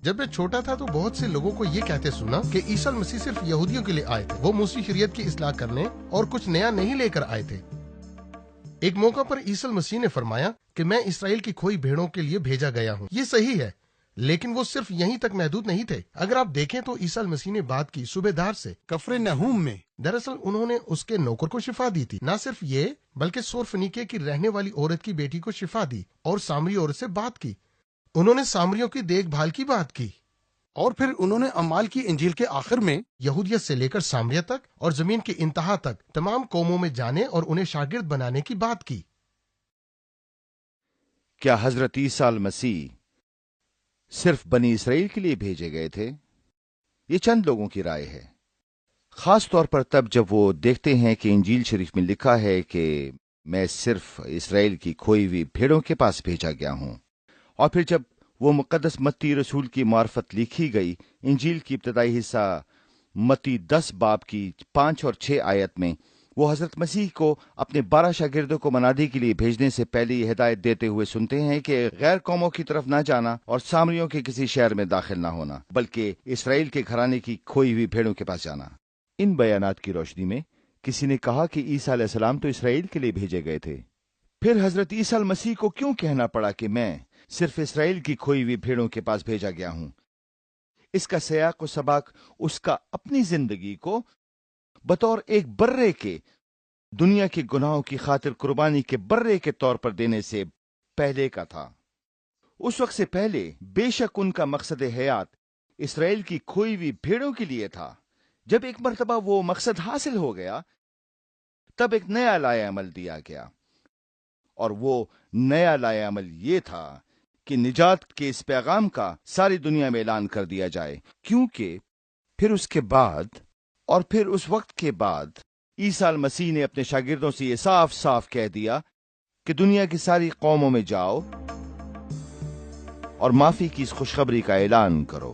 جب میں چھوٹا تھا تو بہت سے لوگوں کو یہ کہتے سنا کہ عیسی مسیح صرف یہودیوں کے لیے آئے تھے، وہ موسی شریعت کی اصلاح کرنے اور کچھ نیا نہیں لے کر آئے تھے۔ ایک موقع پر عیسی مسیح نے فرمایا کہ میں اسرائیل کی کھوئی بھیڑوں کے لیے بھیجا گیا ہوں۔ یہ صحیح ہے، لیکن وہ صرف یہیں تک محدود نہیں تھے۔ اگر آپ دیکھیں تو عیسی مسیح نے بات کی صوبیدار سے کفرنہوم میں۔ دراصل انہوں نے اس کے نوکر کو شفا دی تھی۔ نہ صرف یہ بلکہ سور فنیکے کی رہنے والی عورت کی بیٹی کو شفا دی اور سامری عورت سے بات کی۔ انہوں نے سامریوں کی دیکھ بھال کی بات کی، اور پھر انہوں نے اعمال کی انجیل کے آخر میں یہودیت سے لے کر سامریہ تک اور زمین کی انتہا تک تمام قوموں میں جانے اور انہیں شاگرد بنانے کی بات کی۔ کیا حضرت عیسیٰ مسیح صرف بنی اسرائیل کے لیے بھیجے گئے تھے؟ یہ چند لوگوں کی رائے ہے، خاص طور پر تب جب وہ دیکھتے ہیں کہ انجیل شریف میں لکھا ہے کہ میں صرف اسرائیل کی کھوئی ہوئی بھیڑوں کے پاس بھیجا گیا ہوں۔ اور پھر جب وہ مقدس متی رسول کی معرفت لکھی گئی، انجیل کی ابتدائی حصہ متی 10 باب کی 5 اور 6 آیت میں وہ حضرت مسیح کو اپنے 12 شاگردوں کو منادی کے لیے بھیجنے سے پہلے یہ ہدایت دیتے ہوئے سنتے ہیں کہ غیر قوموں کی طرف نہ جانا اور سامریوں کے کسی شہر میں داخل نہ ہونا، بلکہ اسرائیل کے گھرانے کی کھوئی ہوئی بھیڑوں کے پاس جانا۔ ان بیانات کی روشنی میں کسی نے کہا کہ عیسیٰ علیہ السلام تو اسرائیل کے لیے بھیجے گئے تھے، پھر حضرت عیسیٰ مسیح کو کیوں کہنا پڑا کہ میں صرف اسرائیل کی کھوئی ہوئی بھیڑوں کے پاس بھیجا گیا ہوں؟ اس کا سیاق و سباق اس کا اپنی زندگی کو بطور ایک برے کے دنیا کے گناہوں کی خاطر قربانی کے برے کے طور پر دینے سے پہلے کا تھا۔ اس وقت سے پہلے بے شک ان کا مقصد حیات اسرائیل کی کھوئی ہوئی بھیڑوں کے لیے تھا۔ جب ایک مرتبہ وہ مقصد حاصل ہو گیا تب ایک نیا لائحہ عمل دیا گیا، اور وہ نیا لائحہ عمل یہ تھا کہ نجات کے اس پیغام کا ساری دنیا میں اعلان کر دیا جائے، کیونکہ پھر اس کے بعد اور پھر اس وقت کے بعد عیسیٰ مسیح نے اپنے شاگردوں سے یہ صاف صاف کہہ دیا کہ دنیا کی ساری قوموں میں جاؤ اور معافی کی اس خوشخبری کا اعلان کرو۔